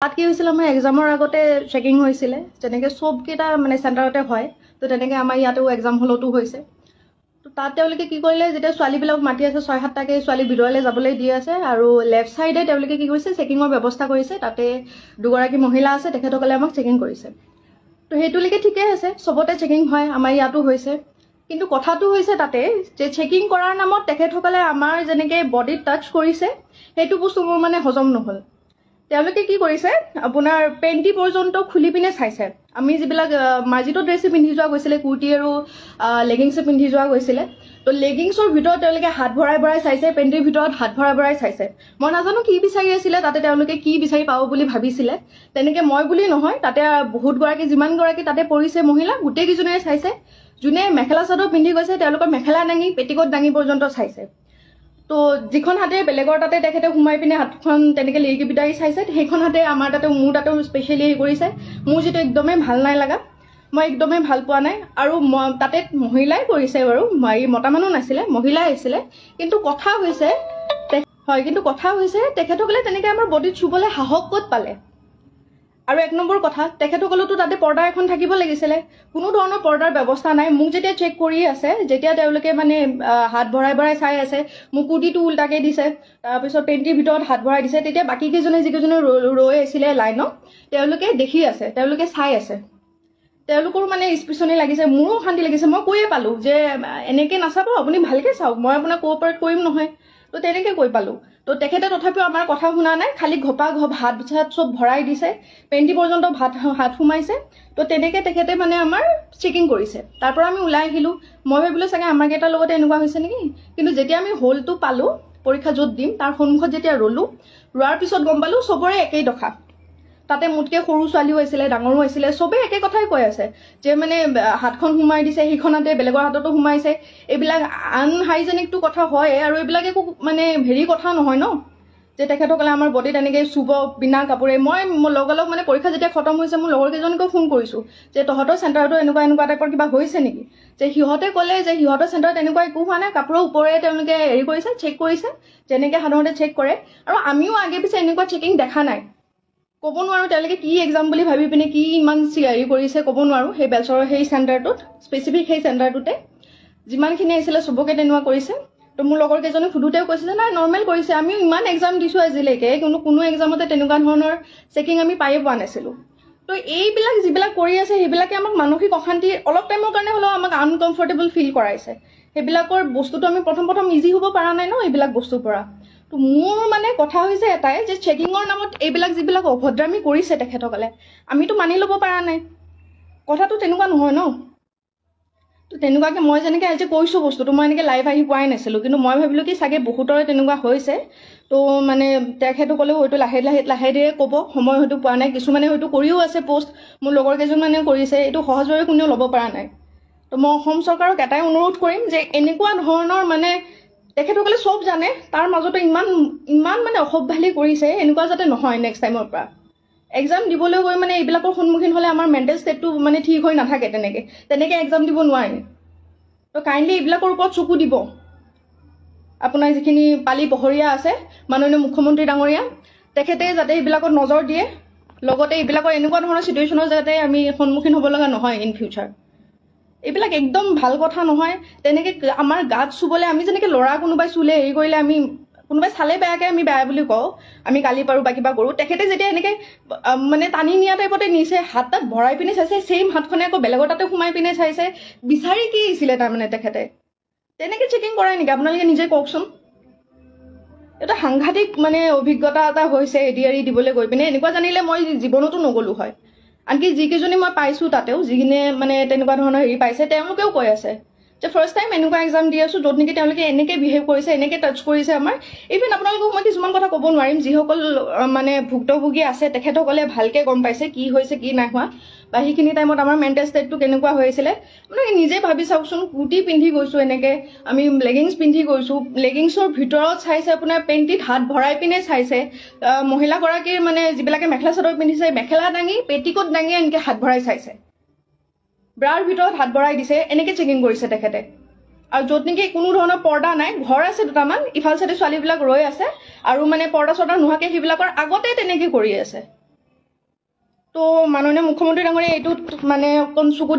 তাত কি হৈছিল আমাৰ এক্সামৰ আগতে চেকিং হৈছিলে যেনেকৈ চবকেইটা মানে চেণ্টাৰতে হয় তো তেনেকৈ আমাৰ ইয়াতো এক্সাম হলতো হৈছে তো তাত তেওঁলোকে কি কৰিলে যেতিয়া ছোৱালীবিলাক মাতি আছে 6-7টাকৈ ছোৱালী ভিতৰলৈ যাবলৈ দি আছে আৰু লেফ্ট ছাইডে তেওঁলোকে কি কৰিছে চেকিঙৰ ব্যৱস্থা কৰিছে তাতে দুগৰাকী মহিলা আছে তেখেতসকলে আমাক চেকিং কৰিছে তো সেইটোলৈকে ঠিকে আছে চবতে চেকিং হয় আমাৰ ইয়াতো হৈছে কিন্তু কথাটো হৈছে তাতে যে চেকিং কৰাৰ নামত তেখেতসকলে আমাৰ যেনেকৈ বডিত টাচ কৰিছে সেইটো বস্তু মোৰ মানে হজম নহ'ল তেওঁলোকে কি কৰিছে আপোনাৰ পেণ্টি পৰ্যন্ত খুলি পিনে চাইছে আমি যিবিলাক মাৰ্জিত ড্ৰেছে পিন্ধি যোৱা গৈছিলে কুৰ্তি আৰু লেগিংছে পিন্ধি যোৱা গৈছিলে তো লেগিংছৰ ভিতৰত তেওঁলোকে হাত ভৰাই ভৰাই চাইছে পেণ্টিৰ ভিতৰত হাত ভৰাই ভৰাই চাইছে মই নাজানো কি বিচাৰি আছিলে তাতে তেওঁলোকে কি বিচাৰি পাব বুলি ভাবিছিলে তেনেকৈ মই বুলি নহয় তাতে বহুতগৰাকী যিমানগৰাকী তাতে পৰিছে মহিলা গোটেইকেইজনীয়ে চাইছে যোনে মেখেলা চাদৰ পিন্ধি গৈছে তেওঁলোকৰ মেখেলা দাঙি পেটিকোট দাঙি পৰ্যন্ত চাইছে তো যিখন হাতে বেলেগৰ তাতে তেখেতে সোমাই পিনে হাতখন তেনেকৈ লিৰিকি বিদাৰি চাইছে সেইখন হাতে আমাৰ তাতে মোৰ তাতেও স্পেচিয়েলি হেৰি কৰিছে মোৰ যিটো একদমেই ভাল নাই লগা মই একদমেই ভাল পোৱা নাই আৰু তাতে মহিলাই কৰিছে বাৰু মতা মানুহ নাছিলে মহিলাই আছিলে কিন্তু কথা হৈছে তেখেতসকলে তেনেকৈ আমাৰ বডিত চুবলৈ সাহস ক'ত পালে আৰু এক নম্বৰ কথা তেখেতসকলেতো তাতে পৰ্দা এখন থাকিব লাগিছিলে কোনো ধৰণৰ পৰ্দাৰ ব্যৱস্থা নাই মোক যেতিয়া চেক কৰি আছে যেতিয়া তেওঁলোকে মানে হাত ভৰাই ভৰাই চাই আছে মোক কুৰ্তিটো উল্টাকৈ দিছে তাৰপিছত পেণ্টিৰ ভিতৰত হাত ভৰাই দিছে তেতিয়া বাকীকেইজনে যিকেইজনে ৰৈ আছিলে লাইনত তেওঁলোকে দেখি আছে তেওঁলোকে চাই আছে তেওঁলোকৰো মানে স্পেচনি লাগিছে মোৰো শান্তি লাগিছে মই কৈয়ে পালোঁ যে এনেকৈ নাচাব আপুনি ভালকৈ চাওক মই আপোনাক কোঅপাৰেট কৰিম নহয় তো তেনেকৈ কৈ পালোঁ তো তেখেতে তথাপিও আমাৰ কথা শুনা নাই খালি ঘপা হাত চাত চব ভৰাই দিছে পেণ্টি পৰ্যন্ত হাত সোমাইছে তো তেনেকৈ তেখেতে মানে আমাৰ চেকিং কৰিছে তাৰ পৰা আমি ওলাই আহিলোঁ মই ভাবিলোঁ চাগে আমাৰ কেইটাৰ লগতে এনেকুৱা হৈছে নেকি কিন্তু যেতিয়া আমি হলটো পালোঁ পৰীক্ষা য'ত দিম তাৰ সন্মুখত যেতিয়া ৰ'লোঁ ৰোৱাৰ পিছত গম পালোঁ চবৰে একেই দশা তাতে মোতকৈ সৰু ছোৱালীও আছিলে ডাঙৰো আছিলে চবেই একে কথাই কৈ আছে যে মানে হাতখন সোমাই দিছে সেইখনতে বেলেগৰ হাততো সোমাইছে এইবিলাক আনহাইজেনিকটো কথা হয় আৰু এইবিলাক একো মানে হেৰি কথা নহয় ন যে তেখেতসকলে আমাৰ বডিত এনেকৈ চুব বিনা কাপোৰে মই লগালগ মানে পৰীক্ষা যেতিয়া খতম হৈছে মোৰ লগৰ কেইজনীকো ফোন কৰিছোঁ যে তহঁতৰ চেণ্টাৰতো এনেকুৱা টাইপৰ কিবা হৈছে নেকি যে সিহঁতে ক'লে যে সিহঁতৰ চেণ্টাৰত এনেকুৱা একো হোৱা নাই কাপোৰৰ ওপৰে তেওঁলোকে হেৰি কৰিছে চেক কৰিছে যেনেকৈ সাধাৰণতে চেক কৰে আৰু আমিও আগে পিছে এনেকুৱা চেকিং দেখা নাই ক'ব নোৱাৰোঁ তেওঁলোকে কি এক্সাম বুলি ভাবি পিনে কি ইমান হেৰি কৰিছে ক'ব নোৱাৰোঁ সেই বেলচৰৰ সেই চেণ্টাৰটোত স্পেচিফিক সেই চেণ্টাৰটোতে যিমানখিনি আহিছিলে চবকে তেনেকুৱা কৰিছে তো মোৰ লগৰ কেইজনে সুধোতেও কৈছে যে নাই নৰ্মেল কৰিছে আমিও ইমান এক্সাম দিছোঁ আজিলৈকে কিন্তু কোনো এক্সামতে তেনেকুৱা ধৰণৰ চেকিং আমি পায়ে পোৱা নাছিলোঁ তো এইবিলাক যিবিলাক কৰি আছে সেইবিলাকে আমাক মানসিক অশান্তি অলপ টাইমৰ কাৰণে হ'লেও আমাক আনকমফৰ্টেবল ফিল কৰাইছে সেইবিলাকৰ বস্তুটো আমি প্ৰথম ইজি হ'ব পৰা নাই ন এইবিলাক বস্তুৰ পৰা তো মোৰ মানে কথা হৈছে এটাই যে চেকিঙৰ নামত এইবিলাক যিবিলাক অভদ্ৰামী কৰিছে তেখেতসকলে আমিতো মানি ল'ব পৰা নাই কথাটো তেনেকুৱা নহয় ন তো তেনেকুৱাকৈ মই যেনেকৈ আজি কৈছোঁ বস্তুটো মই এনেকৈ লাইভ আহি পোৱাই নাছিলোঁ কিন্তু মই ভাবিলোঁ কি চাগে বহুতৰে তেনেকুৱা হৈছে তো মানে তেখেতসকলেও হয়তো লাহে ধীৰে ক'ব সময় হয়তো পোৱা নাই কিছুমানে হয়তো কৰিও আছে পষ্ট মোৰ লগৰ কেইজনমানেও কৰিছে এইটো সহজভাৱে কোনেও ল'ব পৰা নাই তো মই অসম চৰকাৰক এটাই অনুৰোধ কৰিম যে এনেকুৱা ধৰণৰ মানে তেখেতসকলে চব জানে তাৰ মাজতে ইমান মানে অসভ্যালি কৰিছে এনেকুৱা যাতে নহয় নেক্সট টাইমৰ পৰা এক্সাম দিবলৈ গৈ মানে এইবিলাকৰ সন্মুখীন হ'লে আমাৰ মেণ্টেল ষ্টেটটো মানে ঠিক হৈ নাথাকে তেনেকৈ এক্সাম দিব নোৱাৰি তো কাইণ্ডলি এইবিলাকৰ ওপৰত চকু দিব আপোনাৰ যিখিনি পালি পহৰীয়া আছে মাননীয় মুখ্যমন্ত্ৰী ডাঙৰীয়া তেখেতে যাতে এইবিলাকত নজৰ দিয়ে লগতে এইবিলাকৰ এনেকুৱা ধৰণৰ চিটুৱেশ্যনৰ যাতে আমি সন্মুখীন হ'ব লগা নহয় ইন ফিউচাৰ এইবিলাক একদম ভাল কথা নহয় তেনেকৈ আমাৰ গাত চুবলৈ আমি যেনেকৈ ল'ৰা কোনোবাই চুলে হেৰি কৰিলে আমি কোনোবাই চালে বেয়াকৈ আমি বেয়া বুলি কওঁ আমি গালি পাৰোঁ বা কিবা কৰোঁ তেখেতে যেতিয়া এনেকৈ মানে টানি নিয়া টাইপতে নিছে হাত তাত ভৰাই পিনে চাইছে ছেইম হাতখনে আকৌ বেলেগৰ তাতে সোমাই পিনে চাইছে বিচাৰি কি আহিছিলে তাৰমানে তেখেতে তেনেকৈ চেকিং কৰাই নেকি আপোনালোকে নিজে কওকচোন এটা সাংঘাতিক মানে অভিজ্ঞতা এটা হৈছে এডি দিবলৈ গৈ পিনে এনেকুৱা জানিলে মই জীৱনতো নগ'লোঁ হয় আনকি যিকেইজনী মই পাইছোঁ তাতেও যিখিনি মানে তেনেকুৱা ধৰণৰ হেৰি পাইছে তেওঁলোকেও কৈ আছে যে ফাৰ্ষ্ট টাইম এনেকুৱা এক্সাম দি আছোঁ য'ত নেকি তেওঁলোকে এনেকৈ বিহেভ কৰিছে এনেকৈ টাচ কৰিছে আমাৰ ইভেন আপোনালোকক মই কিছুমান কথা ক'ব নোৱাৰিম যিসকল মানে ভুক্তভোগী আছে তেখেতসকলে ভালকৈ গম পাইছে কি হৈছে কি নাই হোৱা বা সেইখিনি টাইমত আমাৰ মেণ্টেল ষ্টেটটো কেনেকুৱা হৈ আছিলে আপোনালোকে নিজে ভাবি চাওকচোন কুৰ্তি পিন্ধি গৈছোঁ এনেকৈ আমি লেগিংছ পিন্ধি গৈছোঁ লেগিংছৰ ভিতৰত চাইছে আপোনাৰ পেণ্টিত হাত ভৰাই পিনে চাইছে মহিলাগৰাকীৰ মানে যিবিলাকে মেখেলা চাদৰ পিন্ধিছে মেখেলা দাঙি পেটিকোট দাঙি এনেকৈ হাত ভৰাই চাইছে ব্ৰাৰ ভিতৰত হাত ভৰাই দিছে এনেকৈ চেকিং কৰিছে তেখেতে আৰু য'ত নেকি কোনো ধৰণৰ পৰ্দা নাই ঘৰ আছে দুটামান ইফাল চাইডে ছোৱালীবিলাক ৰৈ আছে আৰু মানে পৰ্দা চৰ্দা নোহোৱাকৈ সেইবিলাকৰ আগতে তেনেকৈ কৰি আছে তো মাননীয় মুখ্যমন্ত্ৰী ডাঙৰীয়া এইটোত মানে অকণ চকু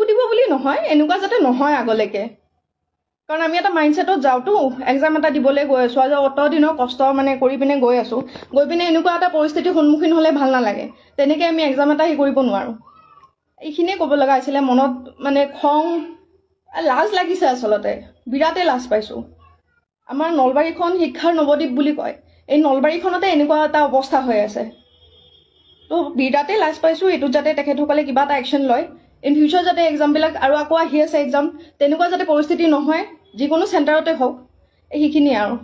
দিব বুলি নহয়, এনেকুৱা যাতে নহয় আগলৈকে। কাৰণ আমি এটা মাইণ্ডছেটত যাওঁতো, এক্সাম এটা দিবলৈ গৈ আছোঁ, আজি অত দিনৰ কষ্ট মানে কৰি পিনে গৈ আছোঁ, গৈ পিনে এনেকুৱা এটা পৰিস্থিতিৰ সন্মুখীন হ'লে ভাল নালাগে। তেনেকৈ আমি এক্সাম এটা কৰিব নোৱাৰোঁ। এইখিনিয়ে ক'ব লগা আছিলে। মনত মানে খং, লাজ লাগিছে, আচলতে বিৰাটেই লাজ পাইছোঁ। আমাৰ নলবাৰীখন শিক্ষাৰ নৱদ্বীপ বুলি কয়, এই নলবাৰীখনতে এনেকুৱা এটা অৱস্থা হৈ আছে। তো বিৰাটেই লাজ পাইছোঁ। এইটোত যাতে তেখেতসকলে কিবা এটা একশ্যন লয়, ইন ফিউচাৰ যাতে এক্সামবিলাক আৰু আকৌ আহি আছে এক্সাম, তেনেকুৱা যাতে পৰিস্থিতি নহয়, যিকোনো চেণ্টাৰতে হওক। সেইখিনিয়ে আৰু।